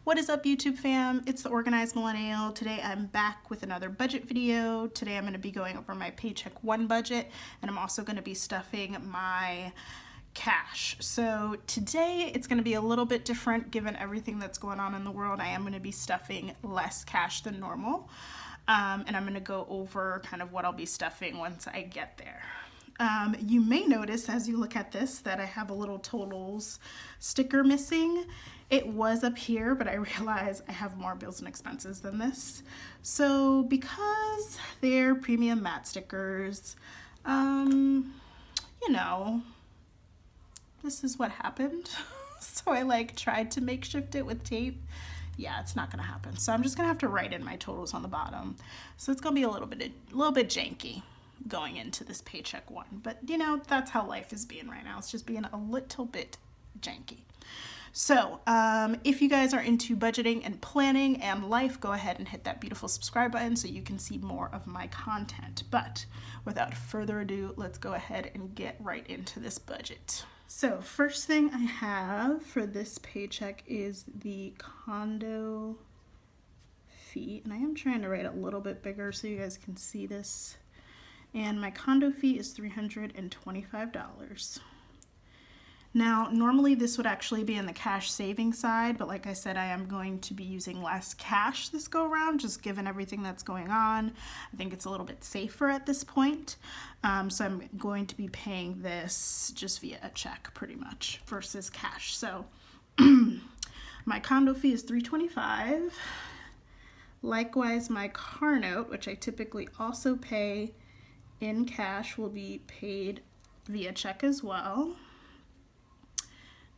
What is up, YouTube fam? It's the Organized Millennial. Today I'm back with another budget video. Today I'm going to be going over my Paycheck 1 budget, and I'm also going to be stuffing my cash. So today it's going to be a little bit different given everything that's going on in the world. I am going to be stuffing less cash than normal, and I'm going to go over kind of what I'll be stuffing once I get there. You may notice as you look at this that I have a little totals sticker missing. It was up here, but I realize I have more bills and expenses than this. So because they're premium matte stickers, you know, this is what happened. So I tried to makeshift it with tape. Yeah, it's not gonna happen. So I'm just gonna have to write in my totals on the bottom. So it's gonna be a little bit janky going into this Paycheck 1, but you know, that's how life is being right now. It's just being a little bit janky. So if you guys are into budgeting and planning and life, go ahead and hit that beautiful subscribe button so you can see more of my content. But without further ado, let's go ahead and get right into this budget. So first thing I have for this paycheck is the condo fee, and I am trying to write it a little bit bigger so you guys can see this. And my condo fee is $325. Now, normally this would actually be in the cash saving side, but like I said, I am going to be using less cash this go around, just given everything that's going on. I think it's a little bit safer at this point. So I'm going to be paying this just via a check pretty much versus cash. So my condo fee is $325. Likewise, my car note, which I typically also pay in cash, will be paid via check as well.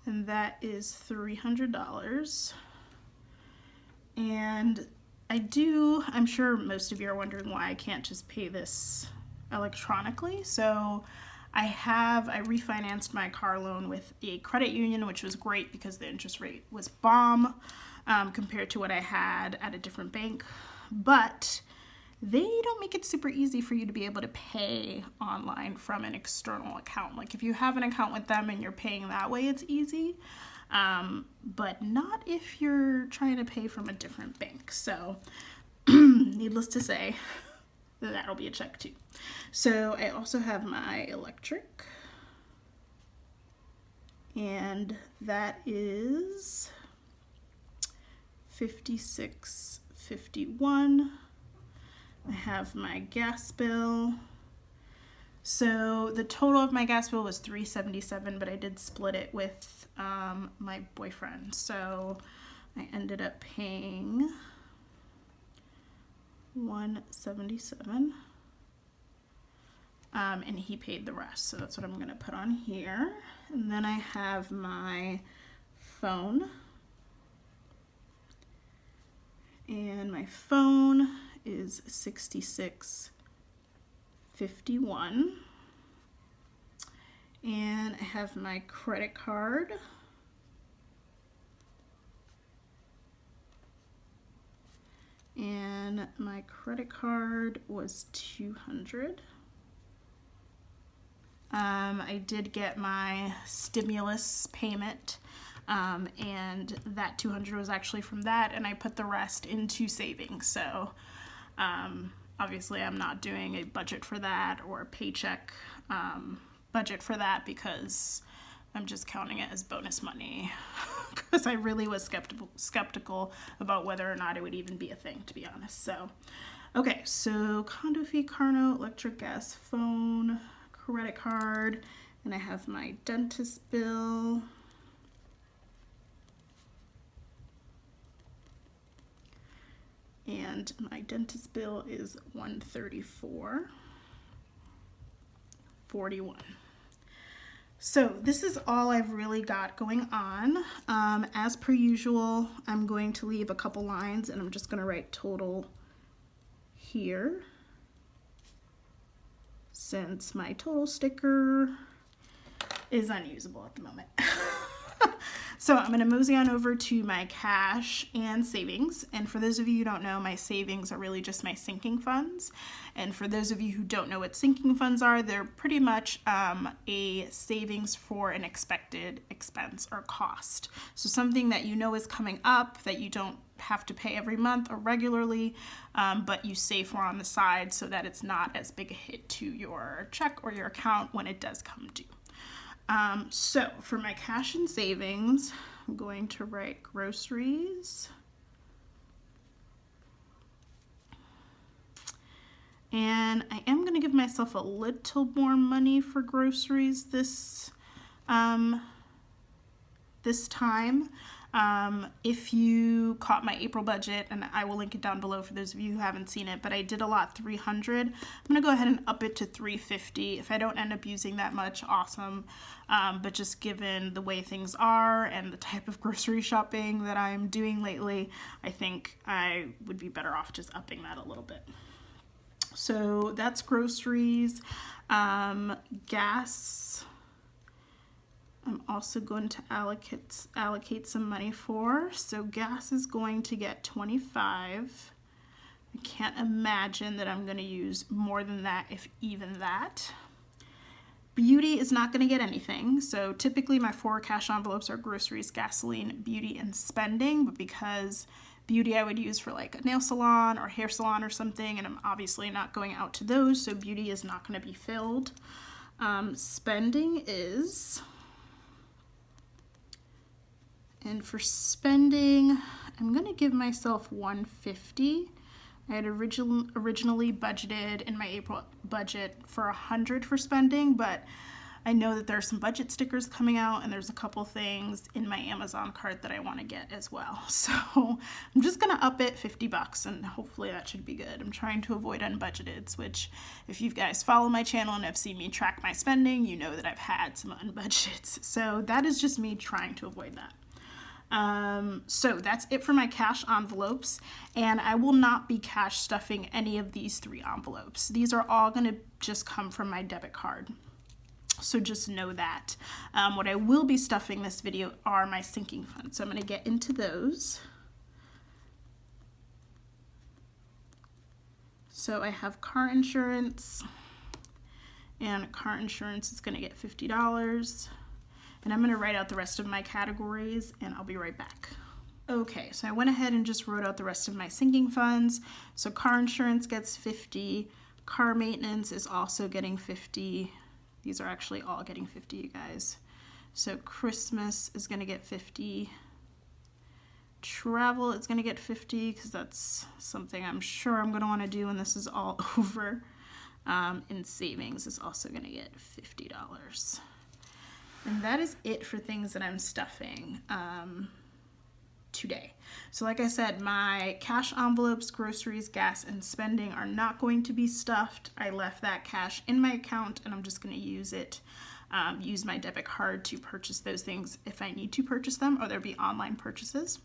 And that is $300. And I'm sure most of you are wondering why I can't just pay this electronically. So I refinanced my car loan with a credit union, which was great because the interest rate was bomb compared to what I had at a different bank. But they don't make it super easy for you to be able to pay online from an external account. Like if you have an account with them and you're paying that way, it's easy, but not if you're trying to pay from a different bank. So needless to say, that'll be a check too. So I also have my electric, and that is $56.51. I have my gas bill. So the total of my gas bill was $377, but I did split it with my boyfriend. So I ended up paying $177, and he paid the rest. So that's what I'm gonna put on here. And then I have my phone, and my phone is $66.51. And I have my credit card, and my credit card was $200. I did get my stimulus payment, and that $200 was actually from that, and I put the rest into savings. So obviously I'm not doing a budget for that or a paycheck budget for that because I'm just counting it as bonus money because I really was skeptical about whether or not it would even be a thing, to be honest. So okay, so condo fee, car note, electric, gas, phone, credit card, and I have my dentist bill. And my dentist bill is $134.41. So this is all I've really got going on. As per usual, I'm going to leave a couple lines, and I'm just going to write total here, since my total sticker is unusable at the moment. So I'm going to mosey on over to my cash and savings. And for those of you who don't know, my savings are really just my sinking funds. And for those of you who don't know what sinking funds are, they're pretty much a savings for an expected expense or cost. So something that you know is coming up that you don't have to pay every month or regularly, but you save for on the side so that it's not as big a hit to your check or your account when it does come due. So for my cash and savings, I'm going to write groceries. And I am going to give myself a little more money for groceries this time. If you caught my April budget, and I will link it down below for those of you who haven't seen it, but I did a lot 300. I'm gonna go ahead and up it to 350. If I don't end up using that much, awesome. But just given the way things are and the type of grocery shopping that I'm doing lately, I think I would be better off just upping that a little bit. So that's groceries. Gas, I'm also going to allocate some money for. So gas is going to get 25. I can't imagine that I'm going to use more than that, if even that. Beauty is not going to get anything. So typically my 4 cash envelopes are groceries, gasoline, beauty, and spending. But because beauty I would use for like a nail salon or hair salon or something, and I'm obviously not going out to those, so beauty is not going to be filled. Spending is... And for spending, I'm going to give myself 150. I had originally budgeted in my April budget for 100 for spending, but I know that there are some budget stickers coming out and there's a couple things in my Amazon cart that I want to get as well. So I'm just going to up it $50 and hopefully that should be good. I'm trying to avoid unbudgeteds, which if you guys follow my channel and have seen me track my spending, you know that I've had some unbudgeteds. So that is just me trying to avoid that. So that's it for my cash envelopes, and I will not be cash stuffing any of these 3 envelopes. These are all going to just come from my debit card. So just know that. What I will be stuffing this video are my sinking funds. So I'm going to get into those. So I have car insurance, and car insurance is going to get $50. And I'm going to write out the rest of my categories and I'll be right back. Okay, so I went ahead and just wrote out the rest of my sinking funds. So car insurance gets 50, car maintenance is also getting 50. These are actually all getting 50, you guys. So Christmas is going to get 50. Travel is going to get 50 because that's something I'm sure I'm going to want to do when this is all over. And savings is also going to get $50. And that is it for things that I'm stuffing today. So like I said, my cash envelopes, groceries, gas, and spending are not going to be stuffed. I left that cash in my account and I'm just going to use it, use my debit card to purchase those things if I need to purchase them, or there'll be online purchases.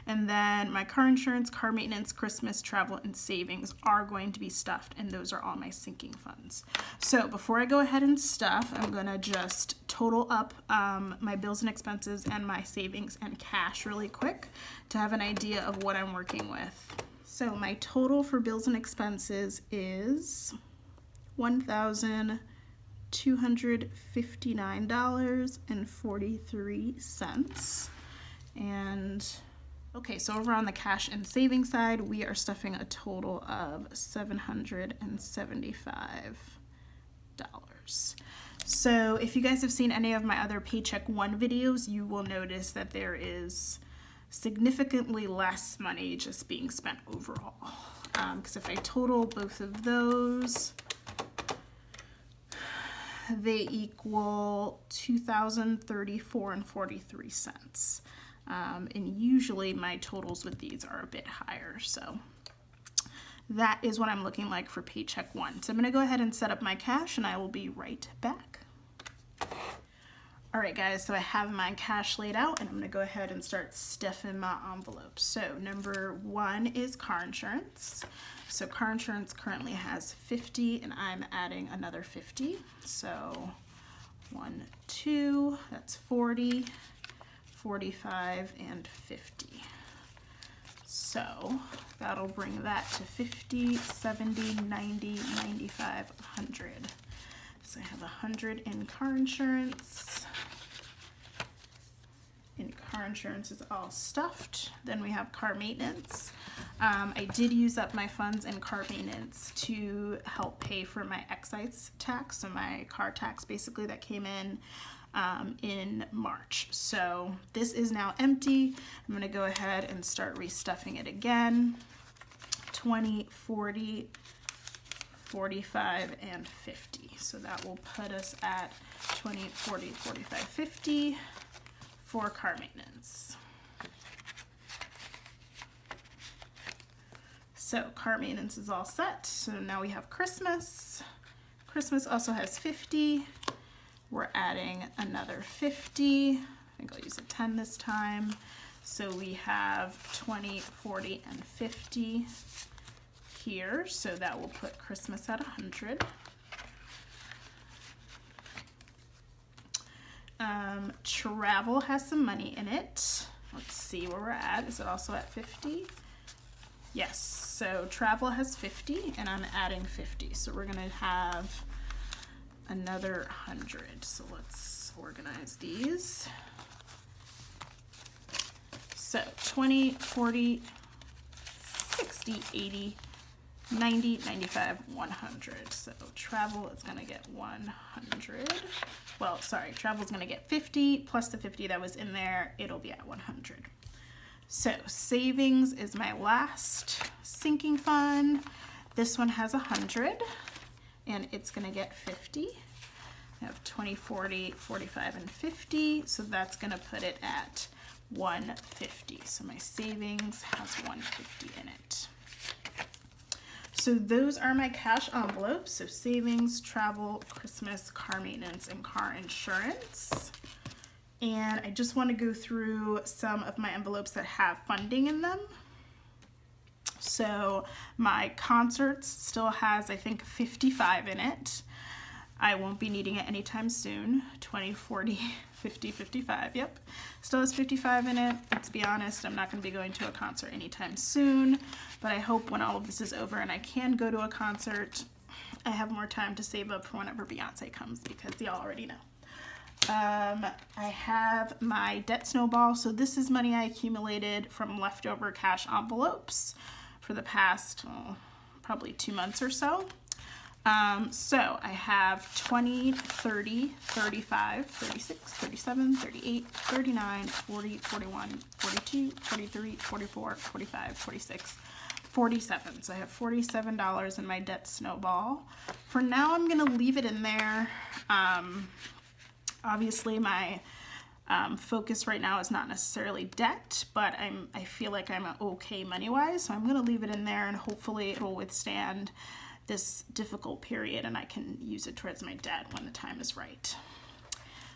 And then my car insurance, car maintenance, Christmas, travel, and savings are going to be stuffed, and those are all my sinking funds. So before I go ahead and stuff, I'm gonna just total up my bills and expenses and my savings and cash really quick to have an idea of what I'm working with. So my total for bills and expenses is $1,259.43. And okay, so over on the cash and savings side, we are stuffing a total of $775. So if you guys have seen any of my other Paycheck 1 videos, you will notice that there is significantly less money just being spent overall. Because if I total both of those, they equal $2,034.43. And usually my totals with these are a bit higher, so that is what I'm looking like for Paycheck 1. So I'm going to go ahead and set up my cash and I will be right back. Alright guys, so I have my cash laid out and I'm going to go ahead and start stuffing my envelopes. So number 1 is car insurance. So car insurance currently has 50 and I'm adding another 50. So 1, 2, that's 40. 45, and 50. So that'll bring that to 50, 70, 90, 95, 100. So I have 100 in car insurance. And car insurance is all stuffed. Then we have car maintenance. I did use up my funds in car maintenance to help pay for my excise tax, so my car tax basically that came in March. So this is now empty. I'm going to go ahead and start restuffing it again. 20, 40, 45, and 50. So that will put us at 20, 40, 45, 50 for car maintenance. So car maintenance is all set. So now we have Christmas. Christmas also has 50. We're adding another 50. I think I'll use a 10 this time. So we have 20, 40, and 50 here. So that will put Christmas at 100. Travel has some money in it. Let's see where we're at. Is it also at 50? Yes, so travel has 50 and I'm adding 50. So we're gonna have another 100. So let's organize these. So 20, 40, 60, 80, 90, 95, 100. So travel is gonna get 100. Well, sorry, travel is gonna get 50 plus the 50 that was in there, it'll be at 100. So savings is my last sinking fund. This one has 100 and it's gonna get 50. I have 20, 40, 45, and 50. So that's gonna put it at 150. So my savings has 150 in it. So those are my cash envelopes. So savings, travel, Christmas, car maintenance, and car insurance. And I just want to go through some of my envelopes that have funding in them. So my concerts still has, I think, 55 in it. I won't be needing it anytime soon. 20, 40, 50, 55, yep. Still has 55 in it. Let's be honest, I'm not gonna be going to a concert anytime soon, but I hope when all of this is over and I can go to a concert, I have more time to save up for whenever Beyonce comes, because y'all already know. I have my debt snowball. So this is money I accumulated from leftover cash envelopes for the past, probably 2 months or so. So I have 20, 30, 35, 36, 37, 38, 39, 40, 41, 42, 43, 44, 45, 46, 47. So I have $47 in my debt snowball. For now, I'm going to leave it in there. Obviously, my focus right now is not necessarily debt, but I feel like I'm okay money-wise, so I'm going to leave it in there, and hopefully it will withstand this difficult period, and I can use it towards my debt when the time is right.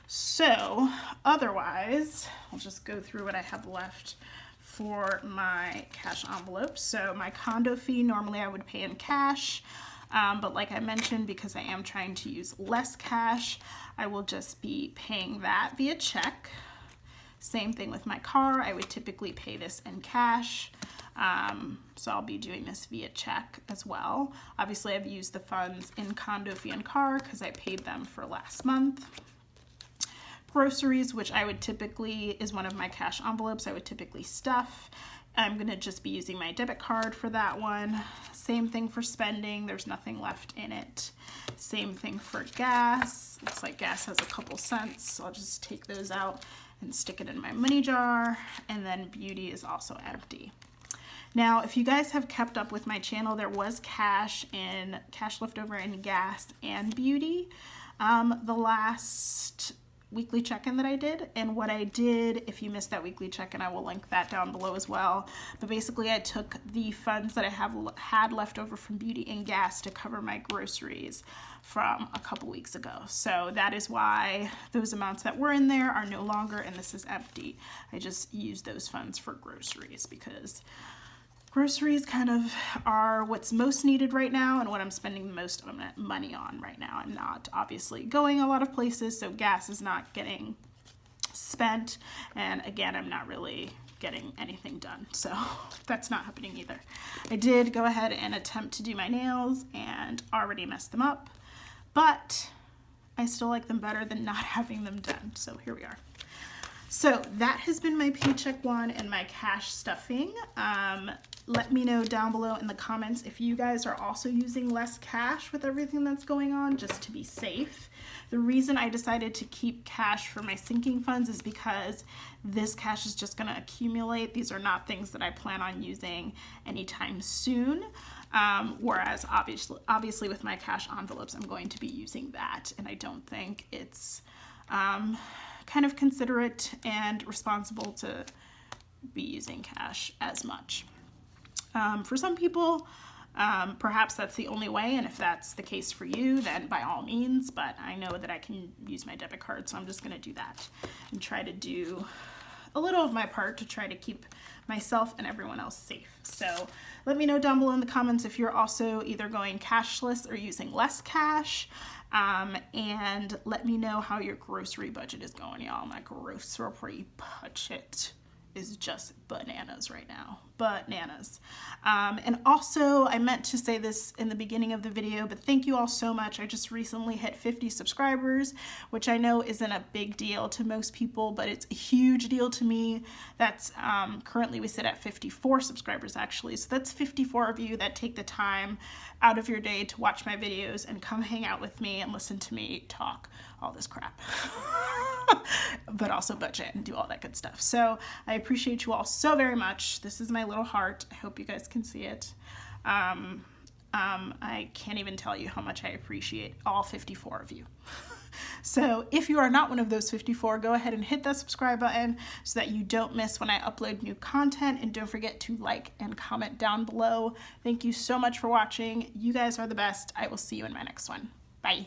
So, otherwise, I'll just go through what I have left for my cash envelope. So my condo fee, normally I would pay in cash. But like I mentioned, because I am trying to use less cash, I will just be paying that via check. Same thing with my car. I would typically pay this in cash. So I'll be doing this via check as well. Obviously, I've used the funds in condo fee and car because I paid them for last month. Groceries, which I would typically, is one of my cash envelopes I would typically stuff. I'm gonna just be using my debit card for that one. Same thing for spending, there's nothing left in it. Same thing for gas. Looks like gas has a couple cents, so I'll just take those out and stick it in my money jar. And then beauty is also empty. Now, if you guys have kept up with my channel, there was cash left over in gas and beauty the last weekly check-in that I did. And what I did, if you missed that weekly check-in, I will link that down below as well. But basically, I took the funds that I had left over from beauty and gas to cover my groceries from a couple weeks ago. So that is why those amounts that were in there are no longer, and this is empty. I just used those funds for groceries because groceries kind of are what's most needed right now and what I'm spending the most money on right now. I'm not obviously going a lot of places, so gas is not getting spent. And again, I'm not really getting anything done, so that's not happening either. I did go ahead and attempt to do my nails and already messed them up, but I still like them better than not having them done. So here we are. So that has been my paycheck one and my cash stuffing. Let me know down below in the comments if you guys are also using less cash with everything that's going on, just to be safe. The reason I decided to keep cash for my sinking funds is because this cash is just going to accumulate. These are not things that I plan on using anytime soon. Whereas obviously with my cash envelopes, I'm going to be using that. And I don't think it's kind of considerate and responsible to be using cash as much. For some people, perhaps that's the only way, and if that's the case for you, then by all means, but I know that I can use my debit card, so I'm just going to do that and try to do a little of my part to try to keep myself and everyone else safe. So let me know down below in the comments if you're also either going cashless or using less cash, and let me know how your grocery budget is going, y'all. My grocery budget is just bananas right now, bananas. And also, I meant to say this in the beginning of the video, but thank you all so much. I just recently hit 50 subscribers, which I know isn't a big deal to most people, but it's a huge deal to me. That's currently we sit at 54 subscribers actually. So that's 54 of you that take the time out of your day to watch my videos and come hang out with me and listen to me talk all this crap. But also budget and do all that good stuff. So I appreciate you all so very much. This is my little heart. I hope you guys can see it. I can't even tell you how much I appreciate all 54 of you. So if you are not one of those 54, go ahead and hit that subscribe button so that you don't miss when I upload new content, and don't forget to like and comment down below. Thank you so much for watching. You guys are the best. I will see you in my next one. Bye.